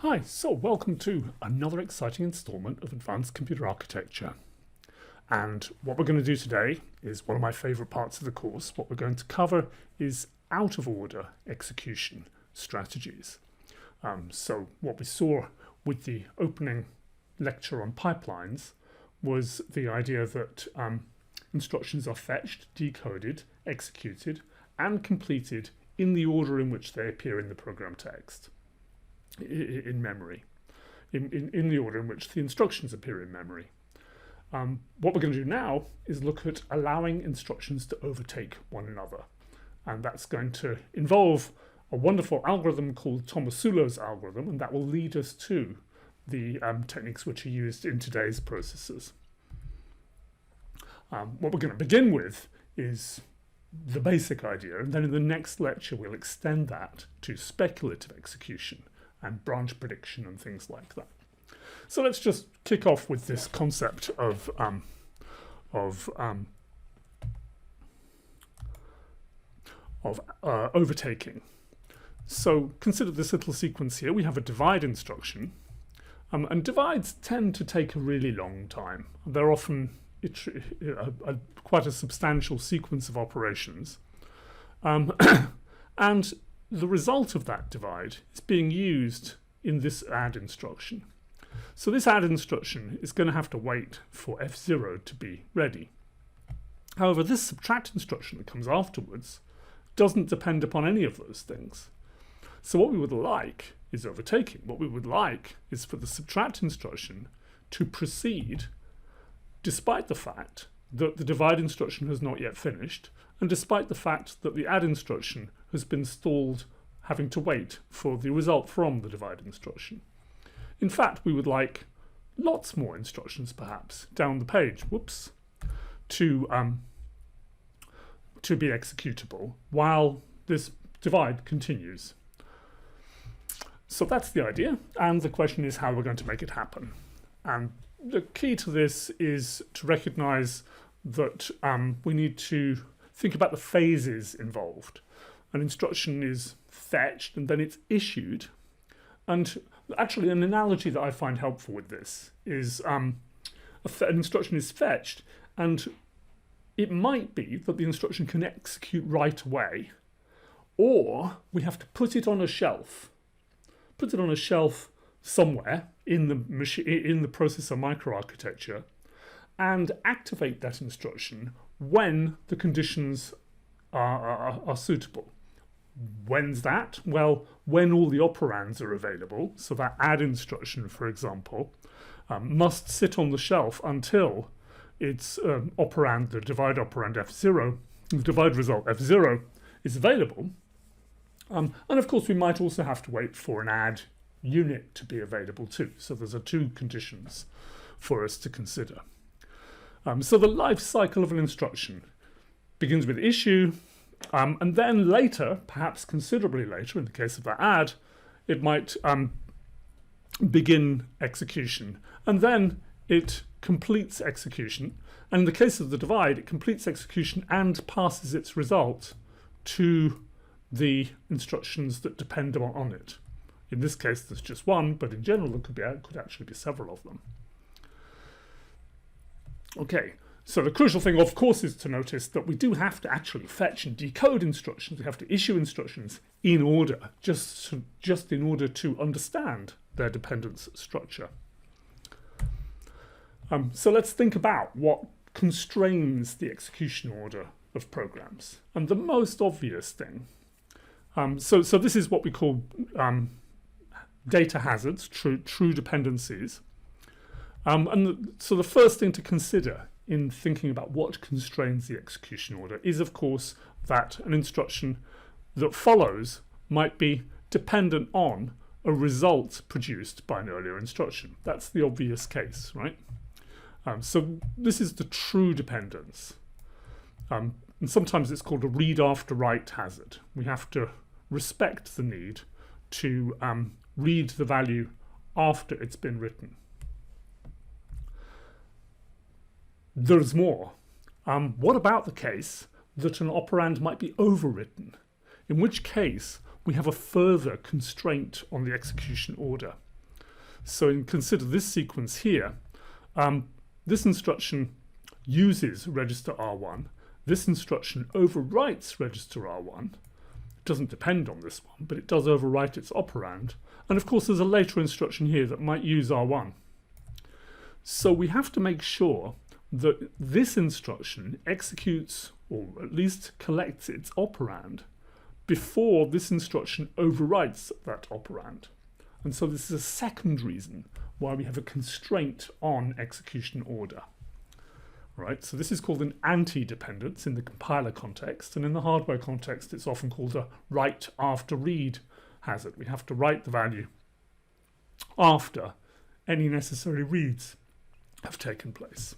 Hi, so welcome to another exciting installment of Advanced Computer Architecture. And what we're going to do today is one of my favorite parts of the course. What we're going to cover is out-of-order execution strategies. So what we saw with the opening lecture on pipelines was the idea that instructions are fetched, decoded, executed, and completed in the order in which they appear in the program text. In memory, in the order in which the instructions appear in memory. What we're going to do now is look at allowing instructions to overtake one another. And that's going to involve a wonderful algorithm called Tomasulo's algorithm, and that will lead us to the techniques which are used in today's processors. What we're going to begin with is the basic idea, and then in the next lecture we'll extend that to speculative execution and branch prediction and things like that. So let's just kick off with this concept of overtaking. So consider this little sequence here. We have a divide instruction, and divides tend to take a really long time. They're often quite a substantial sequence of operations, and the result of that divide is being used in this add instruction. So this add instruction is going to have to wait for F0 to be ready. However, this subtract instruction that comes afterwards doesn't depend upon any of those things. So what we would like is overtaking. What we would like is for the subtract instruction to proceed despite the fact that the divide instruction has not yet finished, and despite the fact that the add instruction has been stalled, having to wait for the result from the divide instruction. In fact, we would like lots more instructions, perhaps, down the page, to be executable while this divide continues. So that's the idea, and the question is how we're going to make it happen. And the key to this is to recognize that we need to think about the phases involved. An instruction is fetched and then it's issued. And actually an analogy that I find helpful with this is an instruction is fetched and it might be that the instruction can execute right away, or we have to put it on a shelf. Put it on a shelf somewhere in the processor microarchitecture and activate that instruction when the conditions are suitable. When's that? Well, when all the operands are available. So that add instruction, for example, must sit on the shelf until its operand, the divide operand F0, the divide result F0 is available. And of course, we might also have to wait for an add unit to be available too. So there's two conditions for us to consider. So the life cycle of an instruction begins with issue, and then later, perhaps considerably later, in the case of that add, it might begin execution, and then it completes execution. And in the case of the divide, it completes execution and passes its result to the instructions that depend on it. In this case, there's just one, but in general, there could actually be several of them. Okay, so the crucial thing, of course, is to notice that we do have to actually fetch and decode instructions. We have to issue instructions in order, just in order to understand their dependence structure. So let's think about what constrains the execution order of programs. And the most obvious thing, so this is what we call data hazards, true dependencies. So the first thing to consider in thinking about what constrains the execution order is, of course, that an instruction that follows might be dependent on a result produced by an earlier instruction. That's the obvious case, right? So this is the true dependence. And sometimes it's called a read after write hazard. We have to respect the need to read the value after it's been written. There's more. What about the case that an operand might be overwritten, in which case we have a further constraint on the execution order. So consider this sequence here. This instruction uses register R1. This instruction overwrites register R1. It doesn't depend on this one, but it does overwrite its operand. And of course, there's a later instruction here that might use R1. So we have to make sure that this instruction executes, or at least collects, its operand before this instruction overwrites that operand. And so this is a second reason why we have a constraint on execution order. Right, so this is called an anti-dependence in the compiler context, and in the hardware context it's often called a write after read hazard. We have to write the value after any necessary reads have taken place.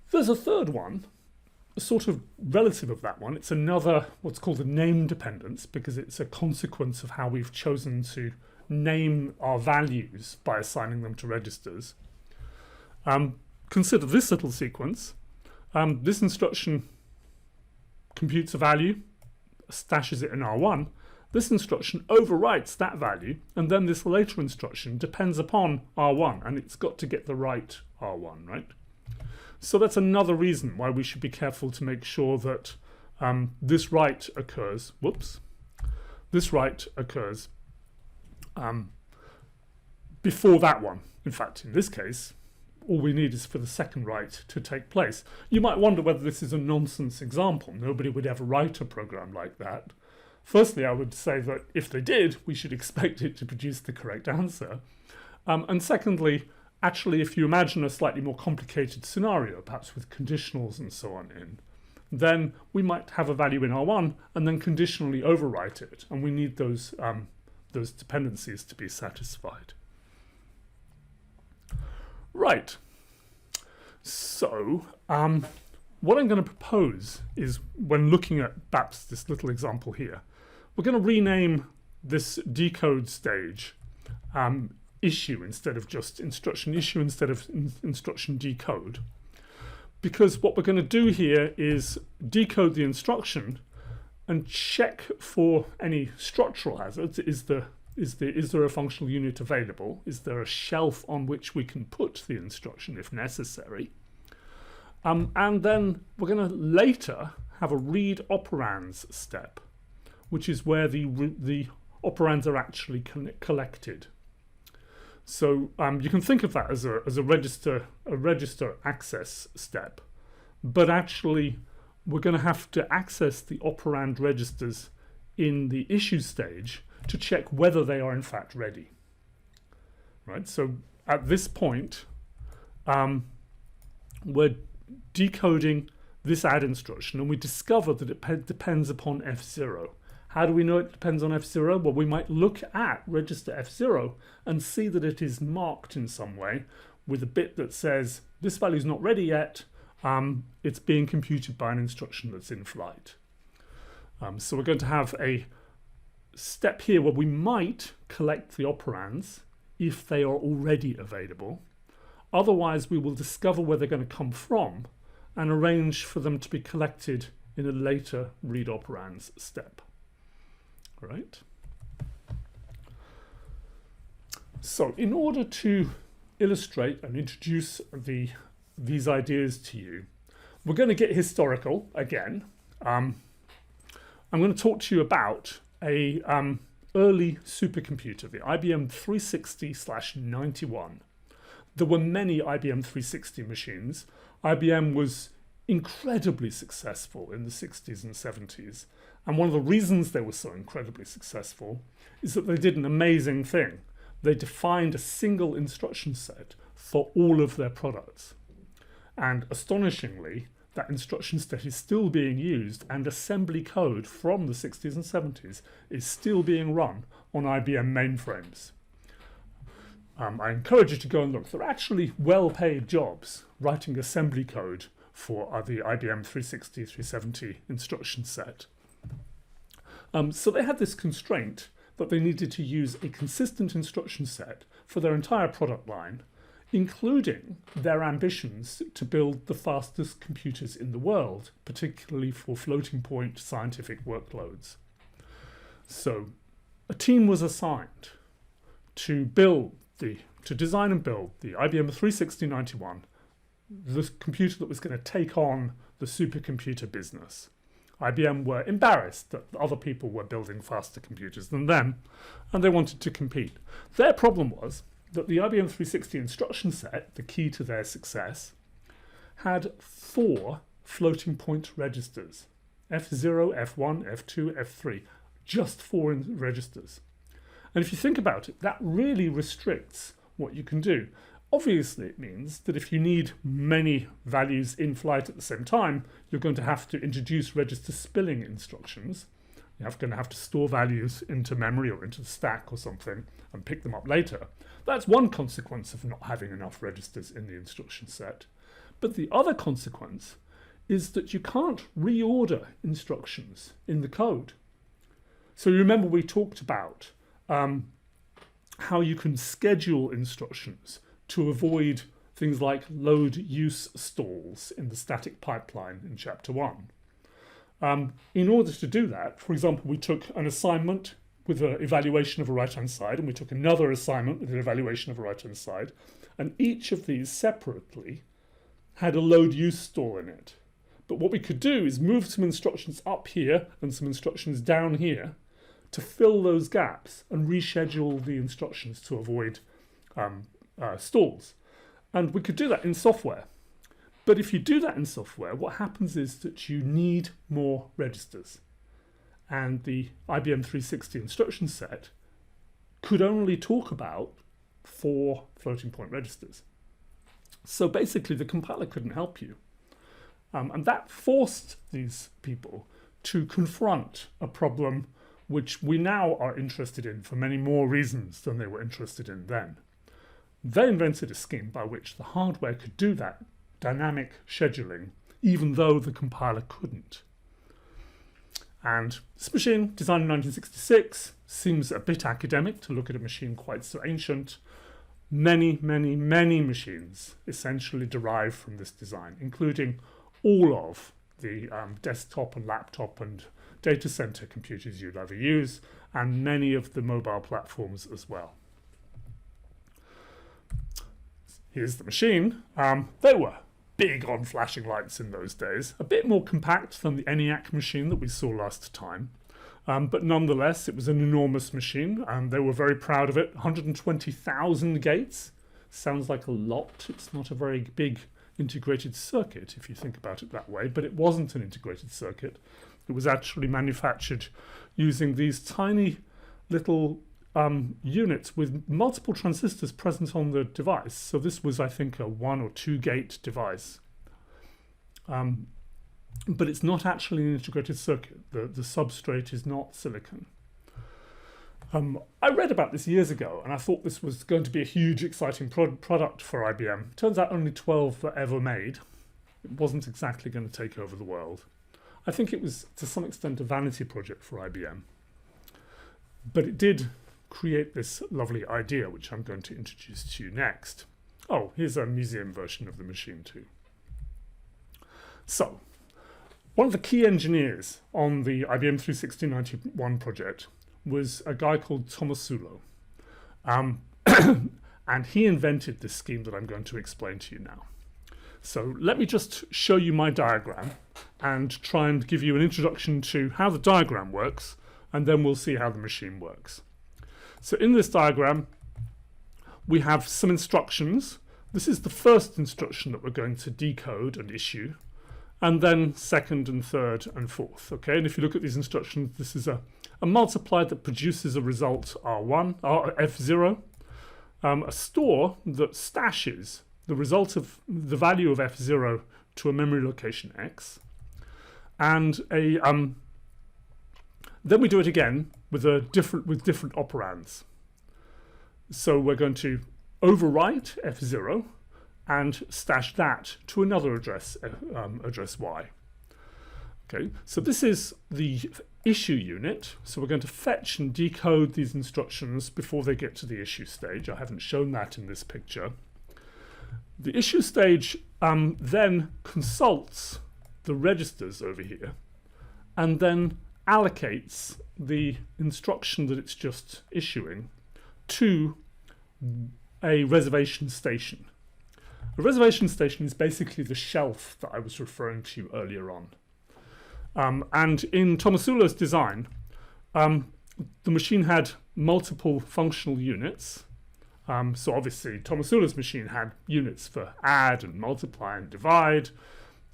There's a third one, a sort of relative of that one. It's another, what's called a name dependence, because it's a consequence of how we've chosen to name our values by assigning them to registers. Consider this little sequence. This instruction computes a value, stashes it in R1. This instruction overwrites that value, and then this later instruction depends upon R1, and it's got to get the right R1, right? So that's another reason why we should be careful to make sure that this write occurs. This write occurs before that one. In fact, in this case, all we need is for the second write to take place. You might wonder whether this is a nonsense example. Nobody would ever write a program like that. Firstly, I would say that if they did, we should expect it to produce the correct answer. And secondly, actually, if you imagine a slightly more complicated scenario, perhaps with conditionals and so on in, then we might have a value in R1 and then conditionally overwrite it. And we need those dependencies to be satisfied. Right. So what I'm going to propose is, when looking at perhaps this little example here, we're going to rename this decode stage issue instead of just instruction issue, instead of instruction decode. Because what we're going to do here is decode the instruction and check for any structural hazards. Is there a functional unit available? Is there a shelf on which we can put the instruction if necessary? And then we're going to later have a read operands step, which is where the operands are actually collected. So you can think of that as a register access step, but actually we're going to have to access the operand registers in the issue stage to check whether they are in fact ready. Right. So at this point, we're decoding this add instruction, and we discover that it depends upon F0. How do we know it depends on F0? Well, we might look at register F0 and see that it is marked in some way with a bit that says this value is not ready yet. It's being computed by an instruction that's in flight. So we're going to have a step here where we might collect the operands if they are already available. Otherwise, we will discover where they're going to come from and arrange for them to be collected in a later read operands step. Right? So in order to illustrate and introduce these ideas to you, we're going to get historical again. I'm going to talk to you about a early supercomputer, the IBM 360/91. There were many IBM 360 machines. IBM was incredibly successful in the 60s and 70s. And one of the reasons they were so incredibly successful is that they did an amazing thing. They defined a single instruction set for all of their products. And astonishingly, that instruction set is still being used, and assembly code from the 60s and 70s is still being run on IBM mainframes. I encourage you to go and look. They're actually well-paid jobs writing assembly code for the IBM 360, 370 instruction set. So they had this constraint that they needed to use a consistent instruction set for their entire product line, including their ambitions to build the fastest computers in the world, particularly for floating point scientific workloads. So a team was assigned to design and build the IBM 36091, the computer that was going to take on the supercomputer business. IBM were embarrassed that other people were building faster computers than them, and they wanted to compete. Their problem was that the IBM 360 instruction set, the key to their success, had 4 floating point registers: F0, F1, F2, F3, just 4 registers. And if you think about it, that really restricts what you can do. Obviously, it means that if you need many values in flight at the same time, you're going to have to introduce register spilling instructions. You're going to have to store values into memory or into the stack or something and pick them up later. That's one consequence of not having enough registers in the instruction set. But the other consequence is that you can't reorder instructions in the code. So you remember we talked about how you can schedule instructions to avoid things like load use stalls in the static pipeline in Chapter 1. In order to do that, for example, we took an assignment with an evaluation of a right-hand side, and we took another assignment with an evaluation of a right-hand side, and each of these separately had a load use stall in it. But what we could do is move some instructions up here and some instructions down here to fill those gaps and reschedule the instructions to avoid stalls. And we could do that in software. But if you do that in software, what happens is that you need more registers. And the IBM 360 instruction set could only talk about 4 floating point registers. So basically, the compiler couldn't help you. And that forced these people to confront a problem which we now are interested in for many more reasons than they were interested in then. They invented a scheme by which the hardware could do that dynamic scheduling, even though the compiler couldn't. And this machine, designed in 1966, seems a bit academic to look at a machine quite so ancient. Many, many, many machines essentially derive from this design, including all of the desktop and laptop and data center computers you'd ever use, and many of the mobile platforms as well. Here's the machine. They were big on flashing lights in those days, a bit more compact than the ENIAC machine that we saw last time. But nonetheless, it was an enormous machine, and they were very proud of it. 120,000 gates. Sounds like a lot. It's not a very big integrated circuit, if you think about it that way, but it wasn't an integrated circuit. It was actually manufactured using these tiny little units with multiple transistors present on the device. So this was, I think, a 1 or 2 gate device. But it's not actually an integrated circuit. The substrate is not silicon. I read about this years ago, and I thought this was going to be a huge, exciting product for IBM. Turns out only 12 were ever made. It wasn't exactly going to take over the world. I think it was, to some extent, a vanity project for IBM. But it did create this lovely idea, which I'm going to introduce to you next. Oh, here's a museum version of the machine too. So, one of the key engineers on the IBM 36091 project was a guy called Tomasulo. And he invented this scheme that I'm going to explain to you now. So let me just show you my diagram and try and give you an introduction to how the diagram works, and then we'll see how the machine works. So in this diagram, we have some instructions. This is the first instruction that we're going to decode and issue, and then second and third and fourth. Okay, and if you look at these instructions, this is a multiplier that produces a result R1, F0, a store that stashes the result of the value of F0 to a memory location X, and then we do it again with different operands. So we're going to overwrite F0 and stash that to another address, address Y. Okay, so this is the issue unit. So we're going to fetch and decode these instructions before they get to the issue stage. I haven't shown that in this picture. The issue stage then consults the registers over here and then allocates the instruction that it's just issuing to a reservation station. A reservation station is basically the shelf that I was referring to earlier on. And in Tomasulo's design, the machine had multiple functional units. So obviously Tomasulo's machine had units for add and multiply and divide,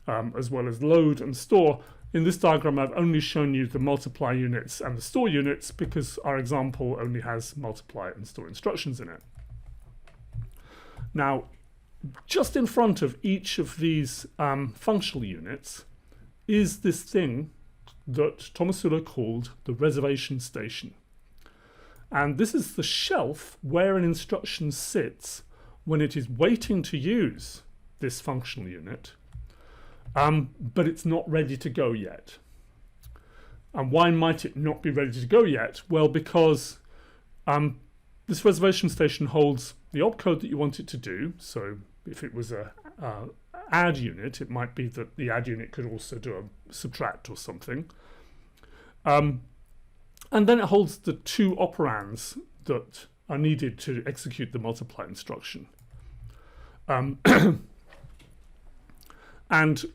as well as load and store. In this diagram, I've only shown you the multiply units and the store units because our example only has multiply and store instructions in it. Now, just in front of each of these functional units is this thing that Tomasulo called the reservation station. And this is the shelf where an instruction sits when it is waiting to use this functional unit, but it's not ready to go yet. And why might it not be ready to go yet? Well, because this reservation station holds the opcode that you want it to do. So if it was a add unit, it might be that the add unit could also do a subtract or something. And then it holds the two operands that are needed to execute the multiply instruction. And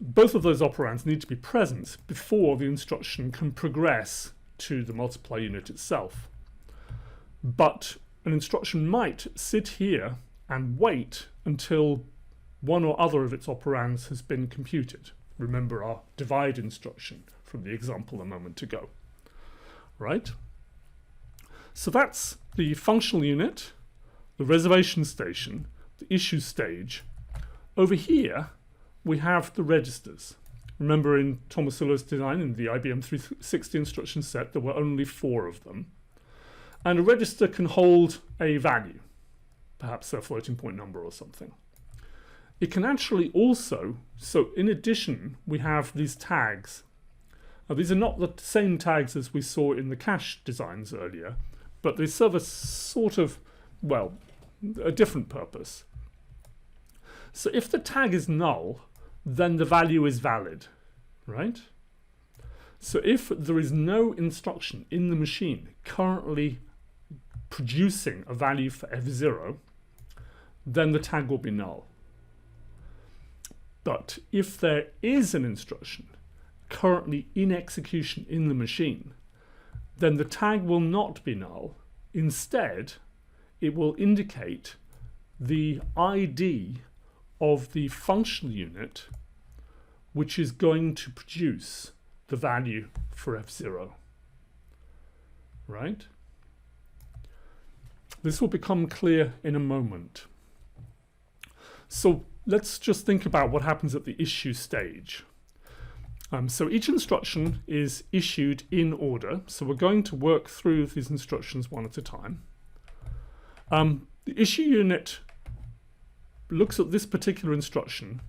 both of those operands need to be present before the instruction can progress to the multiply unit itself. But an instruction might sit here and wait until one or other of its operands has been computed. Remember our divide instruction from the example a moment ago, right? So that's the functional unit, the reservation station, the issue stage. Over here, we have the registers. Remember in Tomasulo's design, in the IBM 360 instruction set, there were only 4 of them. And a register can hold a value, perhaps a floating point number or something. It can actually also, so in addition, we have these tags. Now, these are not the same tags as we saw in the cache designs earlier, but they serve a sort of, well, a different purpose. So if the tag is null, then the value is valid, right? So if there is no instruction in the machine currently producing a value for f0, then the tag will be null. But if there is an instruction currently in execution in the machine, then the tag will not be null. Instead, it will indicate the ID of the functional unit which is going to produce the value for f0, right? This will become clear in a moment. So let's just think about what happens at the issue stage. So each instruction is issued in order. So we're going to work through these instructions one at a time. The issue unit looks at this particular instruction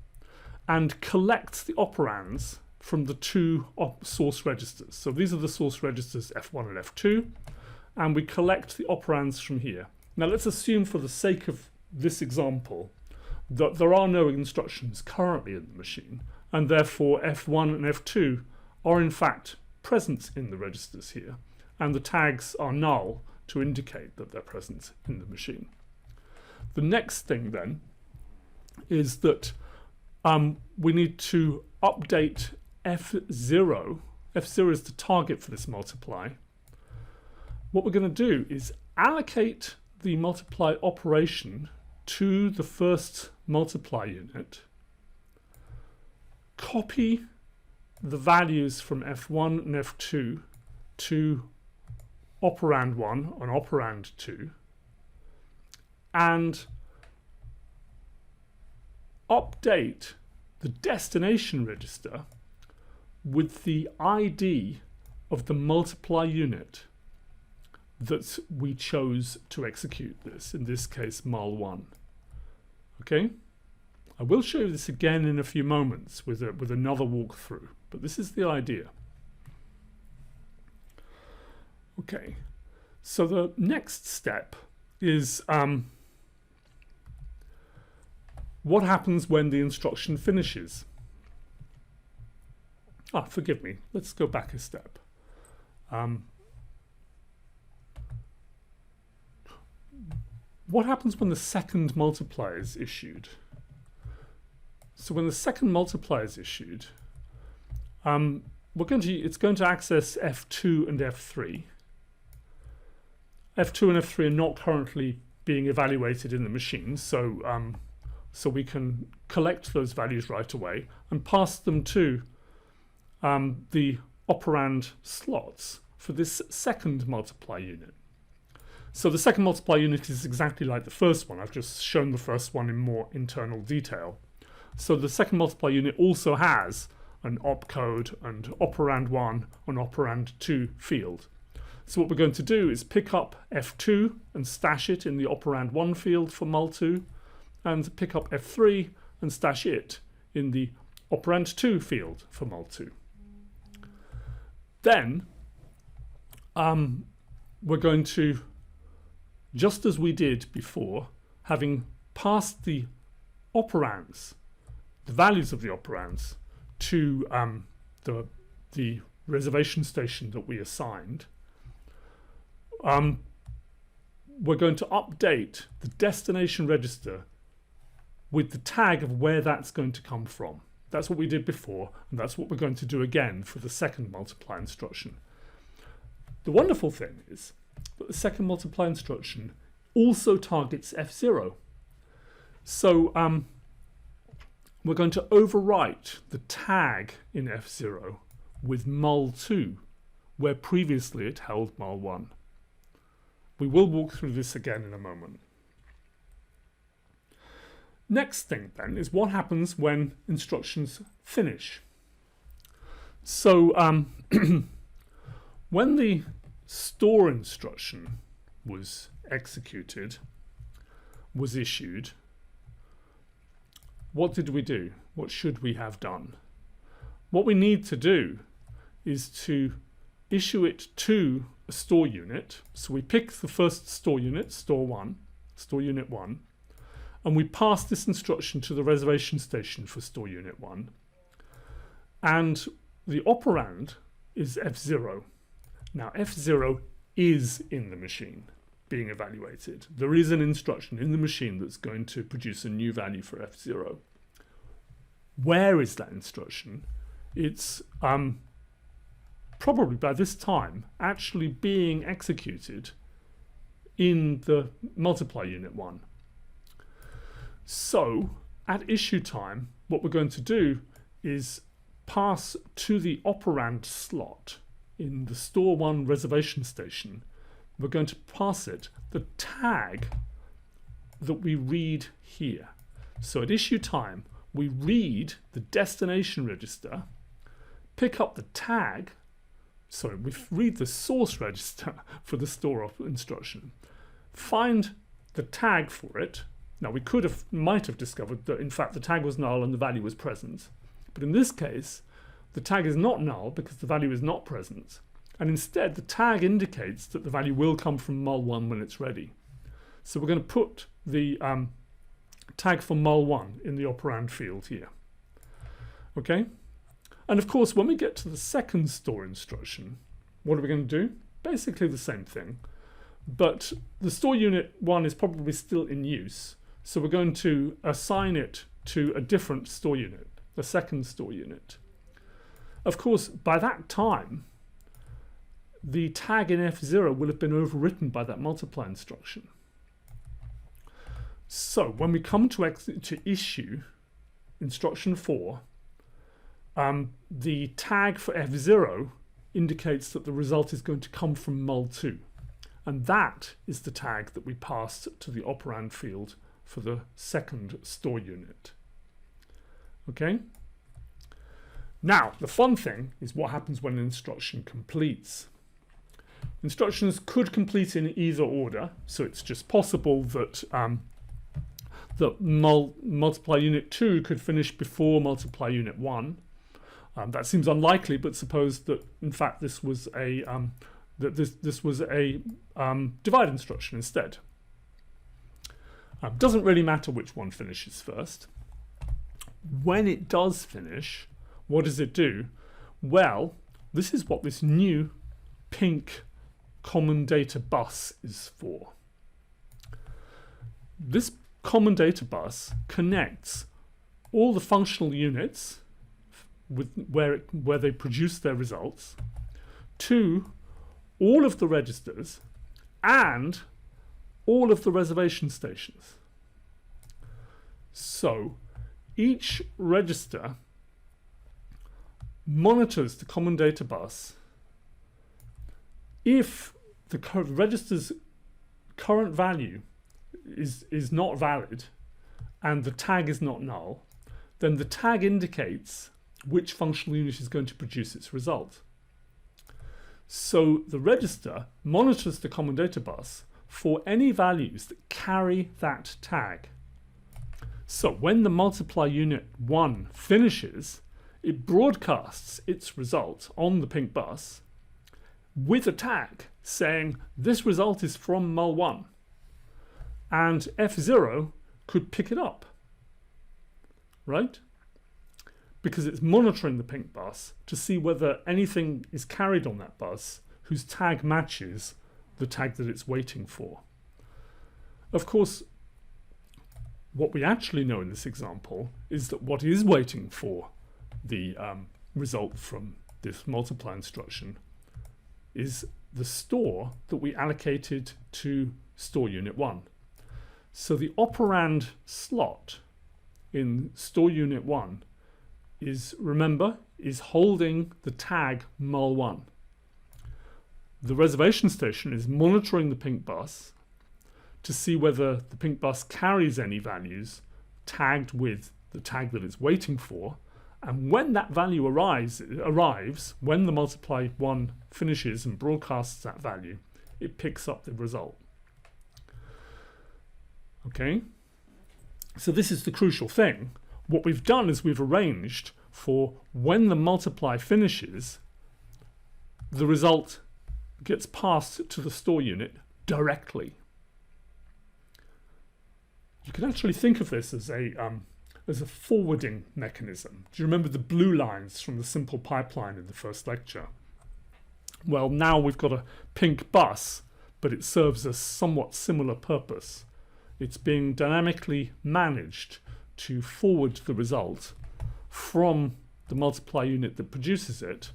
and collects the operands from the 2 source registers. So these are the source registers F1 and F2, and we collect the operands from here. Now let's assume, for the sake of this example, that there are no instructions currently in the machine, and therefore F1 and F2 are in fact present in the registers here, and the tags are null to indicate that they're present in the machine. The next thing then is that we need to update F0. F0 is the target for this multiply. What we're going to do is allocate the multiply operation to the first multiply unit, copy the values from F1 and F2 to operand 1 and operand 2, and update the destination register with the ID of the multiply unit that we chose to execute this, in this case mul1. Okay? I will show you this again in a few moments with another walkthrough, but this is the idea. Okay, so the next step is what happens when the instruction finishes. Forgive me, let's go back a step. what happens when the second multiplier is issued? So when the second multiplier is issued, it's going to access F2 and F3. F2 and F3 are not currently being evaluated in the machine, so we can collect those values right away and pass them to the operand slots for this second multiply unit. So the second multiply unit is exactly like the first one. I've just shown the first one in more internal detail. So the second multiply unit also has an opcode and operand 1 and operand 2 field. So what we're going to do is pick up F2 and stash it in the operand 1 field for mul2, and pick up F3 and stash it in the operand 2 field for mul2. Then we're going to, just as we did before, having passed the operands, the values of the operands, to the reservation station that we assigned, we're going to update the destination register with the tag of where that's going to come from. That's what we did before, and that's what we're going to do again for the second multiply instruction. The wonderful thing is that the second multiply instruction also targets F0. So we're going to overwrite the tag in F0 with mul2, where previously it held mul1. We will walk through this again in a moment. Next thing then is what happens when instructions finish. So when the store instruction was executed, was issued, what did we do? What should we have done? What we need to do is to issue it to a store unit. So we pick the first store unit, store unit 1, and we pass this instruction to the reservation station for store unit 1. And the operand is F0. Now F0 is in the machine being evaluated. There is an instruction in the machine that's going to produce a new value for F0. Where is that instruction? It's probably by this time actually being executed in the multiply unit 1. So at issue time, what we're going to do is pass to the operand slot in the store 1 reservation station. We're going to pass it the tag that we read here. So at issue time, we read the destination register, pick up the tag, we read the source register for the store instruction, find the tag for it. Now we might have discovered that in fact the tag was null and the value was present. But in this case, the tag is not null because the value is not present. And instead the tag indicates that the value will come from mul1 when it's ready. So we're going to put the tag for mul1 in the operand field here. Okay? And of course, when we get to the second store instruction, what are we going to do? Basically the same thing. But the store unit 1 is probably still in use. So we're going to assign it to a different store unit, the second store unit. Of course, by that time, the tag in F0 will have been overwritten by that multiply instruction. So when we come to issue instruction 4, the tag for F0 indicates that the result is going to come from mul2. And that is the tag that we passed to the operand field for the second store unit. Okay? Now, the fun thing is what happens when an instruction completes. Instructions could complete in either order, so it's just possible that multiply unit 2 could finish before multiply unit 1. That seems unlikely, but suppose that in fact this was a divide instruction instead. Doesn't really matter which one finishes first. When it does finish, what does it do? Well, this is what this new pink common data bus is for. this common data bus connects all the functional units with where they produce their results to all of the registers and all of the reservation stations. So each register monitors the common data bus. If the register's current value is not valid and the tag is not null, then the tag indicates which functional unit is going to produce its result. So the register monitors the common data bus for any values that carry that tag. So when the multiply unit 1 finishes, it broadcasts its result on the pink bus with a tag saying this result is from mul1, and F0 could pick it up, right? Because it's monitoring the pink bus to see whether anything is carried on that bus whose tag matches the tag that it's waiting for. Of course, what we actually know in this example is that what is waiting for the result from this multiply instruction is the store that we allocated to store unit 1. So the operand slot in store unit 1 is, remember, is holding the tag mul1. The reservation station is monitoring the pink bus to see whether the pink bus carries any values tagged with the tag that it's waiting for, and when that value arrives, when the multiply 1 finishes and broadcasts that value, it picks up the result. Okay, so this is the crucial thing. What we've done is we've arranged for when the multiply finishes, the result gets passed to the store unit directly. You can actually think of this as a forwarding mechanism. Do you remember the blue lines from the simple pipeline in the first lecture? Well, now we've got a pink bus, but it serves a somewhat similar purpose. It's being dynamically managed to forward the result from the multiply unit that produces it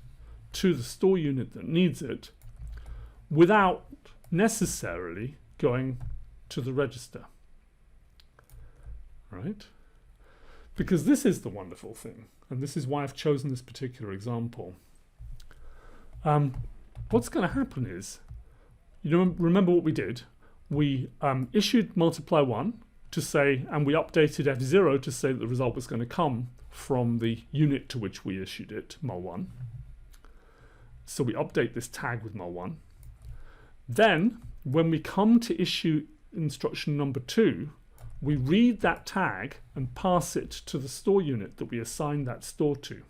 to the store unit that needs it without necessarily going to the register. Right? Because this is the wonderful thing, and this is why I've chosen this particular example. What's going to happen is, you know, remember what we did? We issued multiply 1 to say, and we updated F0 to say that the result was going to come from the unit to which we issued it, mul1. So we update this tag with mul1. Then, when we come to issue instruction number 2, we read that tag and pass it to the store unit that we assigned that store to.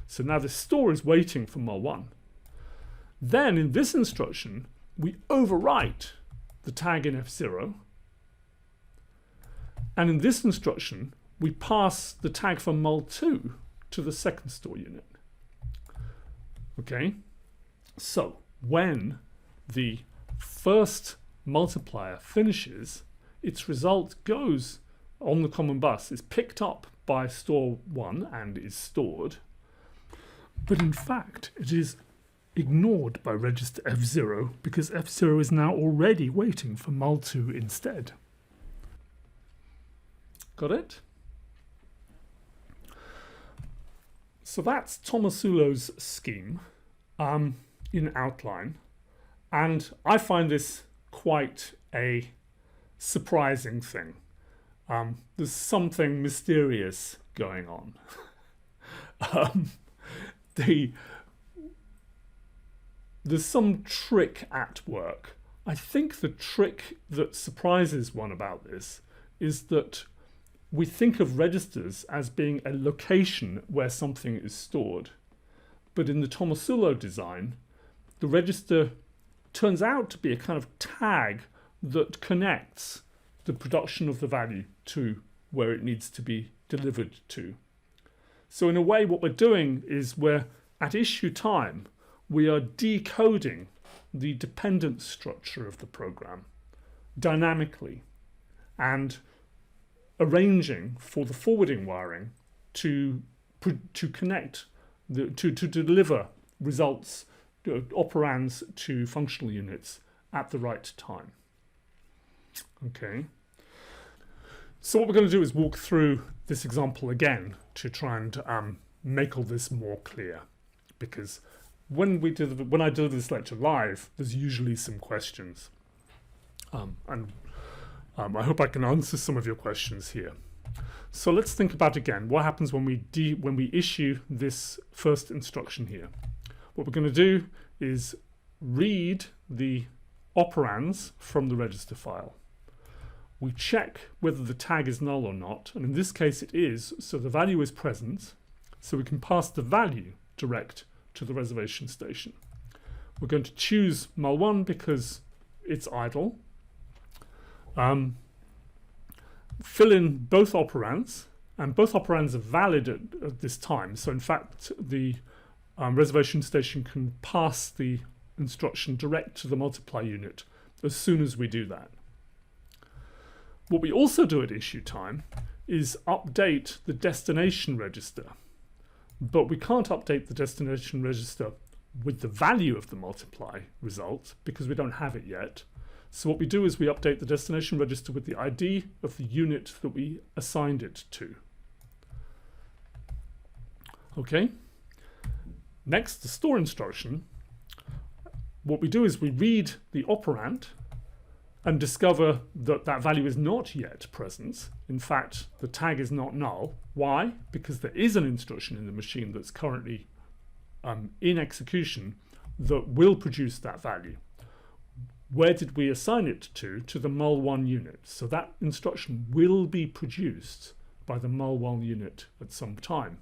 So now the store is waiting for mul1. Then in this instruction, we overwrite the tag in F0. And in this instruction, we pass the tag from mul2 to the second store unit. Okay, so when the first multiplier finishes, its result goes on the common bus, is picked up by store 1 and is stored. But in fact, it is ignored by register F0 because F0 is now already waiting for mul2 instead. Got it? So that's Tomasulo's scheme in outline, and I find this quite a surprising thing. There's something mysterious going on. There's some trick at work. I think the trick that surprises one about this is that we think of registers as being a location where something is stored. But in the Tomasulo design, the register turns out to be a kind of tag that connects the production of the value to where it needs to be delivered to. So in a way, what we're doing is we're at issue time, we are decoding the dependent structure of the program dynamically. and arranging for the forwarding wiring to connect, to deliver results, operands to functional units at the right time. Okay. So what we're going to do is walk through this example again to try and make all this more clear, because when I do this lecture live, there's usually some questions, and I hope I can answer some of your questions here. So let's think about again what happens when we issue this first instruction here. What we're going to do is read the operands from the register file. We check whether the tag is null or not, and in this case it is, so the value is present, so we can pass the value direct to the reservation station. We're going to choose mul1 because it's idle. Fill in both operands, and both operands are valid at this time, so in fact the reservation station can pass the instruction direct to the multiply unit as soon as we do that. What we also do at issue time is update the destination register, but we can't update the destination register with the value of the multiply result because we don't have it yet. So what we do is we update the destination register with the ID of the unit that we assigned it to. Okay. Next, the store instruction. What we do is we read the operand and discover that that value is not yet present. In fact, the tag is not null. Why? Because there is an instruction in the machine that's currently in execution that will produce that value. Where did we assign it to? To the mul1 unit. So that instruction will be produced by the mul1 unit at some time.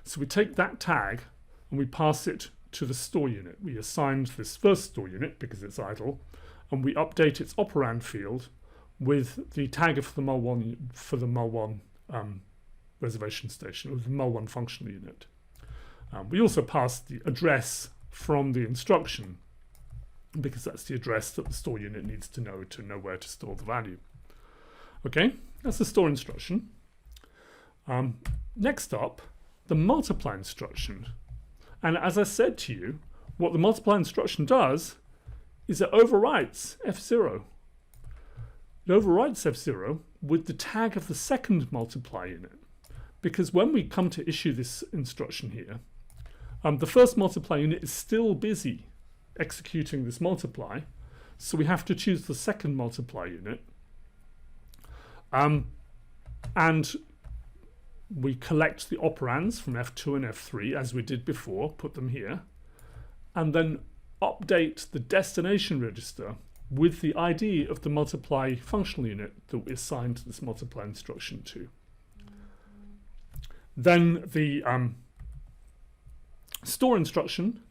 So we take that tag and we pass it to the store unit. We assigned this first store unit because it's idle, and we update its operand field with the tag of the mul1 for the mul1 reservation station, or the mul1 functional unit. We also pass the address from the instruction because that's the address that the store unit needs to know where to store the value. Okay, that's the store instruction. Next up, the multiply instruction. And as I said to you, what the multiply instruction does is it overwrites F0. It overwrites F0 with the tag of the second multiply unit. Because when we come to issue this instruction here, the first multiply unit is still busy executing this multiply, so we have to choose the second multiply unit. And we collect the operands from F2 and F3 as we did before, put them here, and then update the destination register with the ID of the multiply functional unit that we assigned this multiply instruction to. Then the store instruction,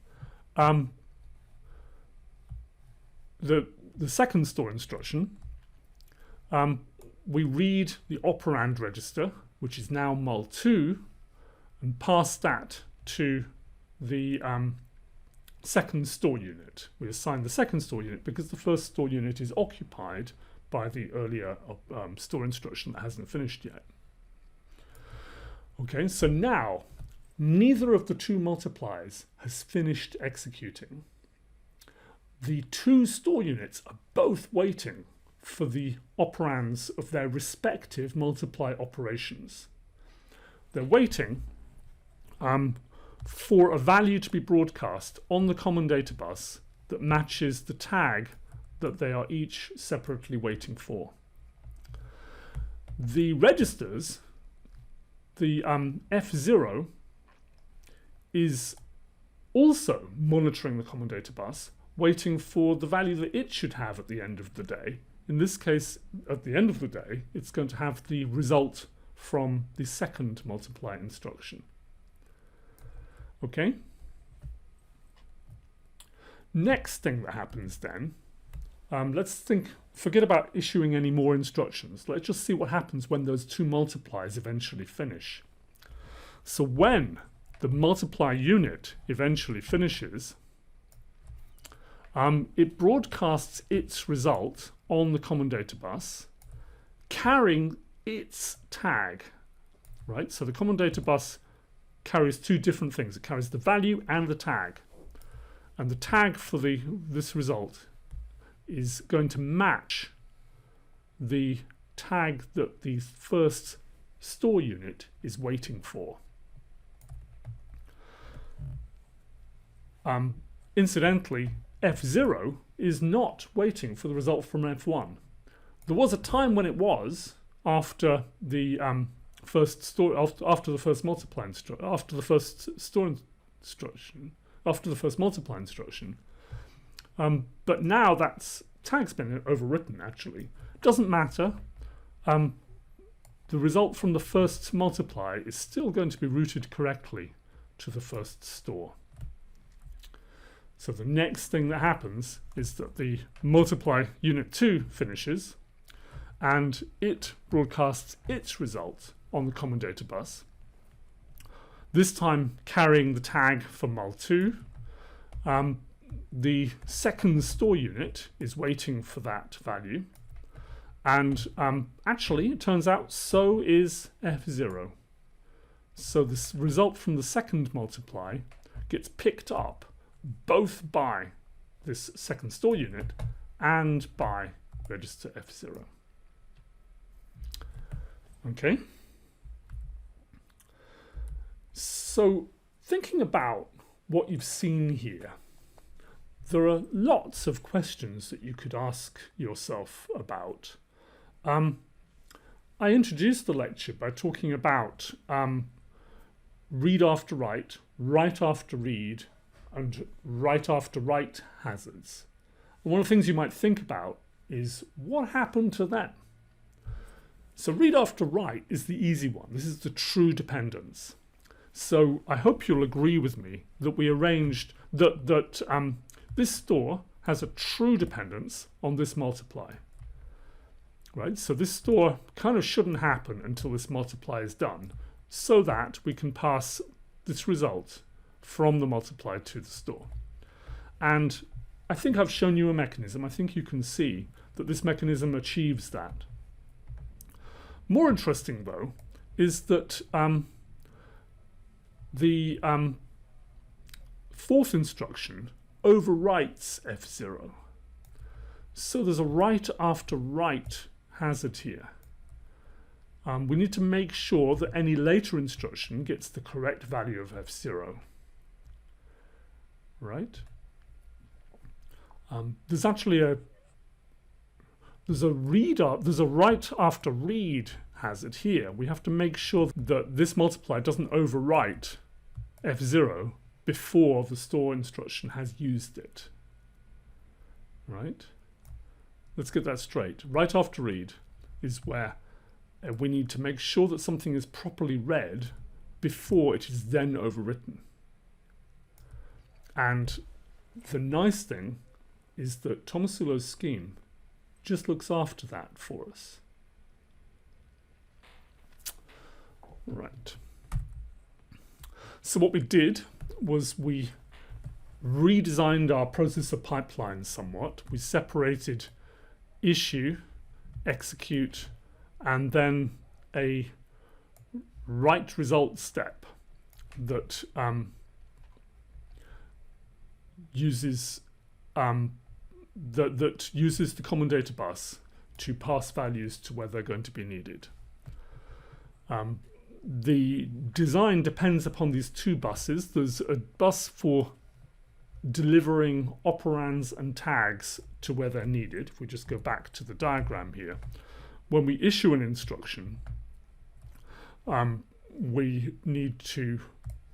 the second store instruction, we read the operand register, which is now mul2, and pass that to the second store unit. We assign the second store unit because the first store unit is occupied by the earlier store instruction that hasn't finished yet. Okay, so now neither of the two multiplies has finished executing. The two store units are both waiting for the operands of their respective multiply operations. They're waiting for a value to be broadcast on the common data bus that matches the tag that they are each separately waiting for. The registers, the F0 is also monitoring the common data bus, waiting for the value that it should have at the end of the day. In this case, at the end of the day, it's going to have the result from the second multiply instruction. Okay? Next thing that happens then, let's forget about issuing any more instructions. Let's just see what happens when those two multiplies eventually finish. So when the multiply unit eventually finishes, it broadcasts its result on the common data bus, carrying its tag, right? So the common data bus carries two different things. It carries the value and the tag. And the tag for this result is going to match the tag that the first store unit is waiting for. Incidentally, F0 is not waiting for the result from F1. There was a time when it was after the after the first multiply instruction, after the first store instruction, after the first multiply instruction. But now that's tag's been overwritten. Actually, doesn't matter. The result from the first multiply is still going to be routed correctly to the first store. So the next thing that happens is that the multiply unit 2 finishes and it broadcasts its result on the common data bus, this time carrying the tag for mul2. The second store unit is waiting for that value, and actually it turns out so is F0. So this result from the second multiply gets picked up both by this second store unit and by register F0. Okay. So thinking about what you've seen here, there are lots of questions that you could ask yourself about. I introduced the lecture by talking about read after write, write after read, and write after write hazards. And one of the things you might think about is what happened to them? So read after write is the easy one. This is the true dependence. So I hope you'll agree with me that we arranged that this store has a true dependence on this multiply. Right? So this store kind of shouldn't happen until this multiply is done, so that we can pass this result from the multiply to the store. And I think I've shown you a mechanism. I think you can see that this mechanism achieves that. More interesting, though, is that the fourth instruction overwrites F0. So there's a write after write hazard here. We need to make sure that any later instruction gets the correct value of F0. Right? There's actually there's a write after read hazard here. We have to make sure that this multiply doesn't overwrite F0 before the store instruction has used it. Right? Let's get that straight. Write after read is where we need to make sure that something is properly read before it is then overwritten. And the nice thing is that Tomasulo's scheme just looks after that for us. Right. So what we did was we redesigned our processor pipeline somewhat. We separated issue, execute, and then a write result step that uses uses the common data bus to pass values to where they're going to be needed. The design depends upon these two buses. There's a bus for delivering operands and tags to where they're needed. If we just go back to the diagram here, when we issue an instruction, we need to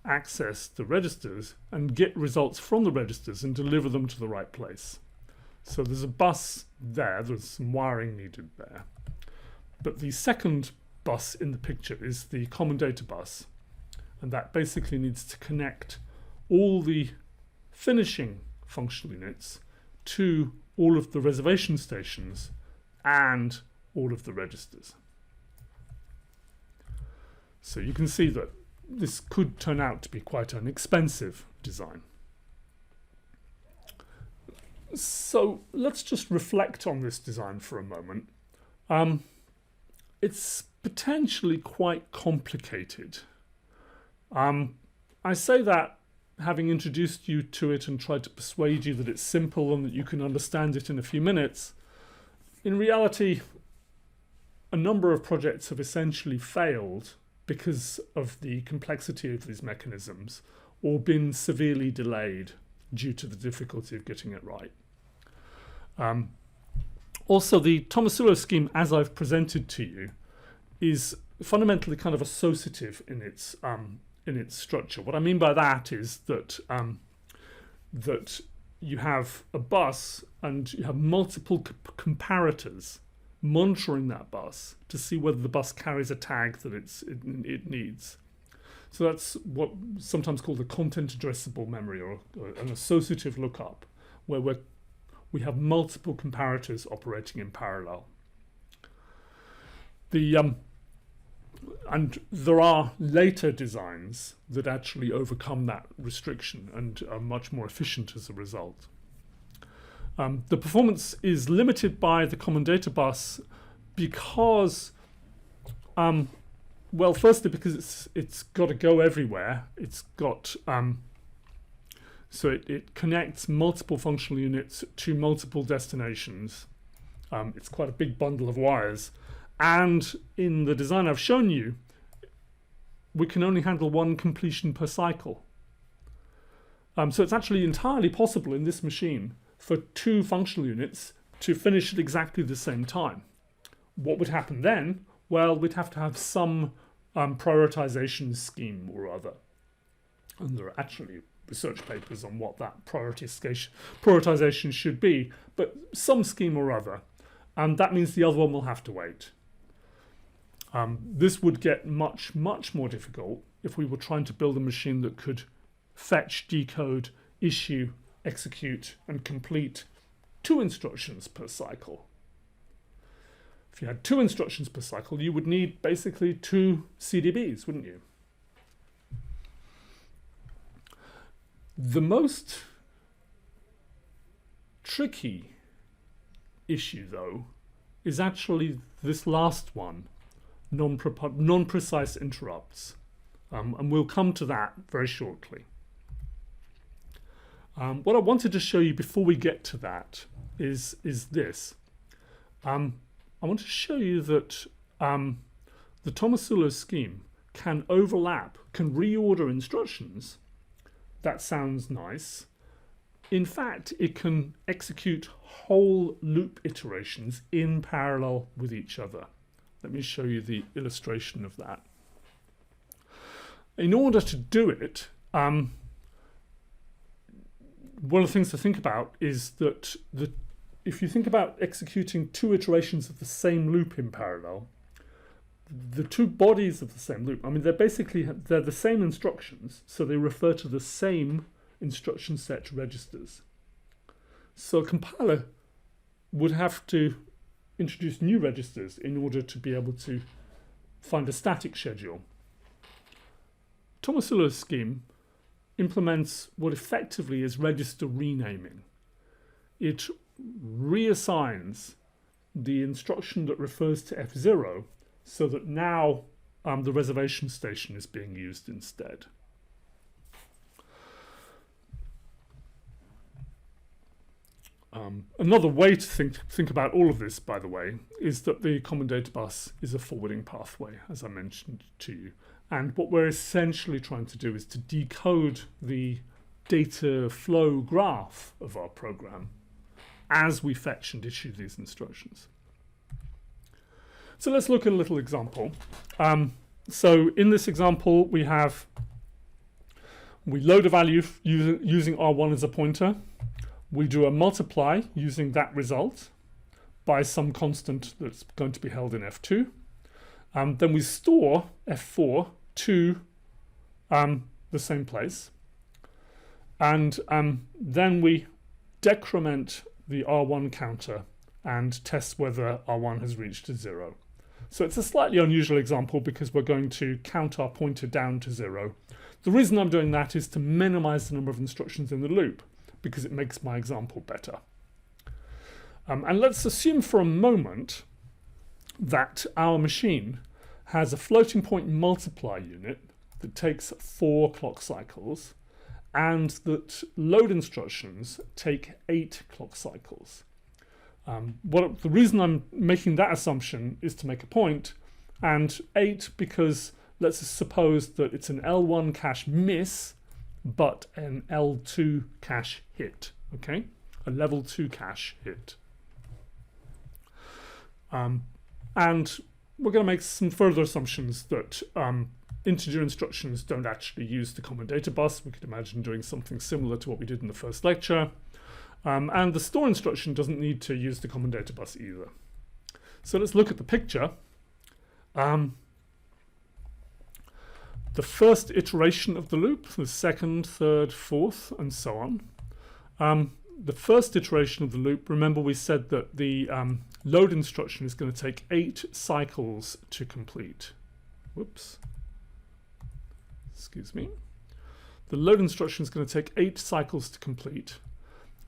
access the registers and get results from the registers and deliver them to the right place. So there's a bus there, there's some wiring needed there. But the second bus in the picture is the common data bus, and that basically needs to connect all the finishing functional units to all of the reservation stations and all of the registers. So you can see that this could turn out to be quite an expensive design. So let's just reflect on this design for a moment. it's potentially quite complicated. I say that having introduced you to it and tried to persuade you that it's simple and that you can understand it in a few minutes. In reality, a number of projects have essentially failed because of the complexity of these mechanisms, or been severely delayed due to the difficulty of getting it right. Also, the Tomasulo scheme, as I've presented to you, is fundamentally kind of associative in its structure. What I mean by that is that that you have a bus and you have multiple comparators monitoring that bus to see whether the bus carries a tag that it needs. So that's what sometimes called a content addressable memory, or an associative lookup, where we have multiple comparators operating in parallel. And there are later designs that actually overcome that restriction and are much more efficient as a result. The performance is limited by the common data bus because, well, firstly because it's got to go everywhere. It's got so it connects multiple functional units to multiple destinations. It's quite a big bundle of wires. And in the design I've shown you, we can only handle one completion per cycle. So it's actually entirely possible in this machine for two functional units to finish at exactly the same time. What would happen then? Well, we'd have to have some prioritization scheme or other. And there are actually research papers on what that prioritization should be, but some scheme or other. And that means the other one will have to wait. This would get much, much more difficult if we were trying to build a machine that could fetch, decode, issue, execute, and complete 2 instructions per cycle. If you had 2 instructions per cycle, you would need basically 2 CDBs, wouldn't you? The most tricky issue, though, is actually this last one, non-precise interrupts. And we'll come to that very shortly. What I wanted to show you before we get to that is this. I want to show you that the Tomasulo scheme can overlap, can reorder instructions. That sounds nice. In fact, it can execute whole loop iterations in parallel with each other. Let me show you the illustration of that. In order to do it, one of the things to think about is that if you think about executing 2 iterations of the same loop in parallel, the 2 bodies of the same loop, I mean, they're the same instructions, so they refer to the same instruction set registers. So a compiler would have to introduce new registers in order to be able to find a static schedule. Tomasulo's scheme implements what effectively is register renaming. It reassigns the instruction that refers to F0 so that now the reservation station is being used instead. Another way to think about all of this, by the way, is that the common data bus is a forwarding pathway, as I mentioned to you. And what we're essentially trying to do is to decode the data flow graph of our program as we fetch and issue these instructions. So let's look at a little example. So in this example, we load a value using R1 as a pointer. We do a multiply using that result by some constant that's going to be held in F2. Then we store F4 to the same place. And then we decrement the R1 counter and test whether R1 has reached 0. So it's a slightly unusual example because we're going to count our pointer down to 0. The reason I'm doing that is to minimize the number of instructions in the loop, because it makes my example better. And let's assume for a moment that our machine has a floating point multiply unit that takes 4 clock cycles, and that load instructions take 8 clock cycles. The reason I'm making that assumption is to make a point, and 8 because let's suppose that it's an L1 cache miss, but an L2 cache hit, okay? A level 2 cache hit. And we're going to make some further assumptions that integer instructions don't actually use the common data bus. We could imagine doing something similar to what we did in the first lecture. And the store instruction doesn't need to use the common data bus either. So let's look at the picture. The first iteration of the loop, the second, third, fourth, and so on. The first iteration of the loop, remember we said that the load instruction is going to take 8 cycles to complete. Whoops. Excuse me. The load instruction is going to take 8 cycles to complete.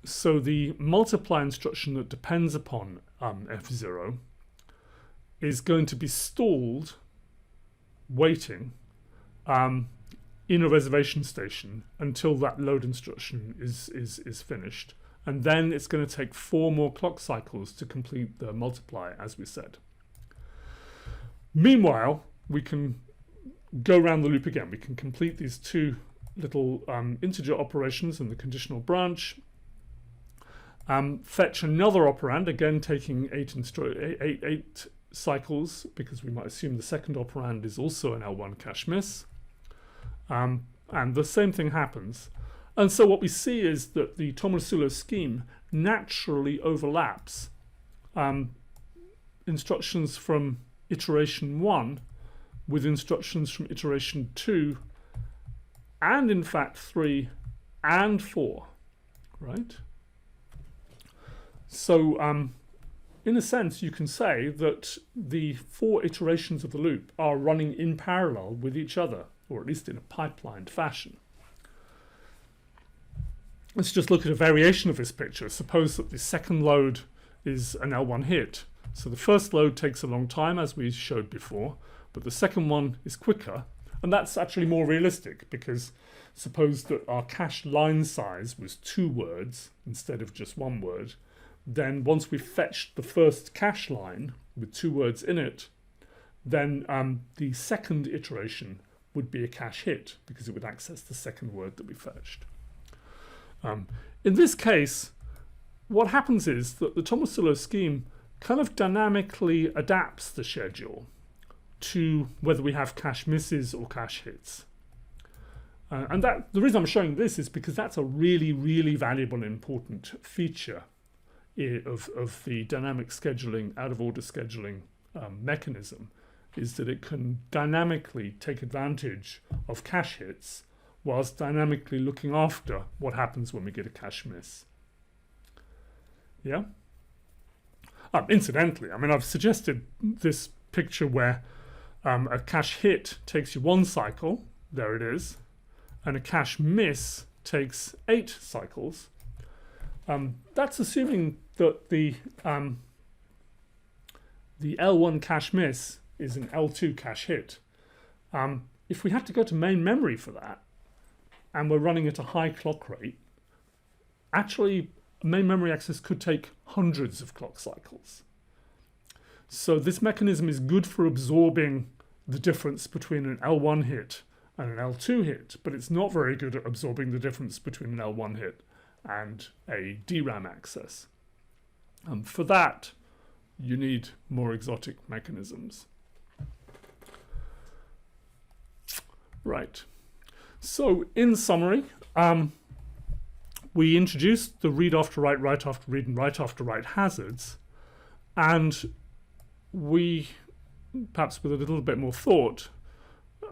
So the multiply instruction that depends upon F0 is going to be stalled waiting in a reservation station until that load instruction is finished. And then it's going to take 4 more clock cycles to complete the multiply, as we said. Meanwhile, we can go around the loop again. We can complete these 2 little integer operations in the conditional branch, fetch another operand, again taking 8 cycles, because we might assume the second operand is also an L1 cache miss. And the same thing happens. And so what we see is that the Tomasulo scheme naturally overlaps instructions from iteration 1 with instructions from iteration 2 and in fact 3 and 4, right? So in a sense you can say that the 4 iterations of the loop are running in parallel with each other, or at least in a pipelined fashion. Let's just look at a variation of this picture. Suppose that the second load is an L1 hit. So the first load takes a long time, as we showed before, but the second one is quicker. And that's actually more realistic, because suppose that our cache line size was 2 words instead of just 1 word. Then once we've fetched the first cache line with 2 words in it, then the second iteration would be a cache hit, because it would access the second word that we fetched. In this case, what happens is that the Tomasulo scheme kind of dynamically adapts the schedule to whether we have cache misses or cache hits. And the reason I'm showing this is because that's a really, really valuable and important feature of the dynamic scheduling, out-of-order scheduling mechanism, is that it can dynamically take advantage of cache hits whilst dynamically looking after what happens when we get a cache miss. Yeah? Incidentally, I mean, I've suggested this picture where a cache hit takes you 1 cycle, there it is, and a cache miss takes 8 cycles. That's assuming that the L1 cache miss is an L2 cache hit. If we had to go to main memory for that, and we're running at a high clock rate, actually main memory access could take hundreds of clock cycles. So this mechanism is good for absorbing the difference between an L1 hit and an L2 hit, but it's not very good at absorbing the difference between an L1 hit and a DRAM access. For that, you need more exotic mechanisms. Right. So in summary, we introduced the read after write, write after read, and write after write hazards, and we, perhaps with a little bit more thought,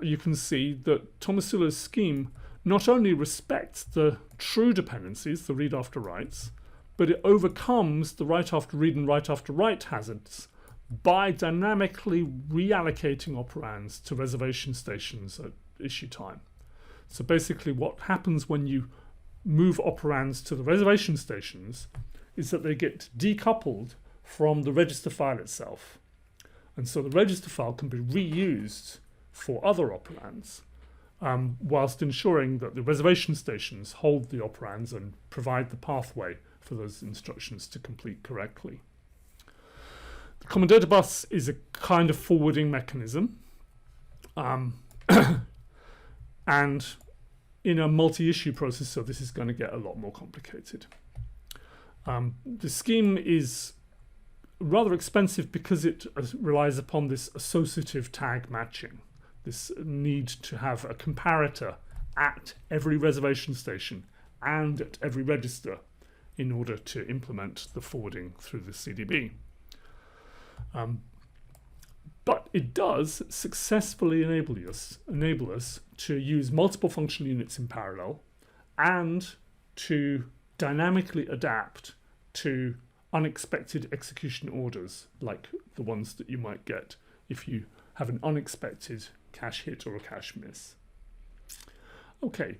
you can see that Tomasulo's scheme not only respects the true dependencies, the read after writes, but it overcomes the write after read and write after write hazards by dynamically reallocating operands to reservation stations at issue time. So basically what happens when you move operands to the reservation stations is that they get decoupled from the register file itself. And so the register file can be reused for other operands, whilst ensuring that the reservation stations hold the operands and provide the pathway for those instructions to complete correctly. The common data bus is a kind of forwarding mechanism, and in a multi-issue processor, this is going to get a lot more complicated. The scheme is rather expensive because it relies upon this associative tag matching, this need to have a comparator at every reservation station and at every register in order to implement the forwarding through the CDB. But it does successfully enable us to use multiple functional units in parallel and to dynamically adapt to unexpected execution orders, like the ones that you might get if you have an unexpected cache hit or a cache miss. Okay,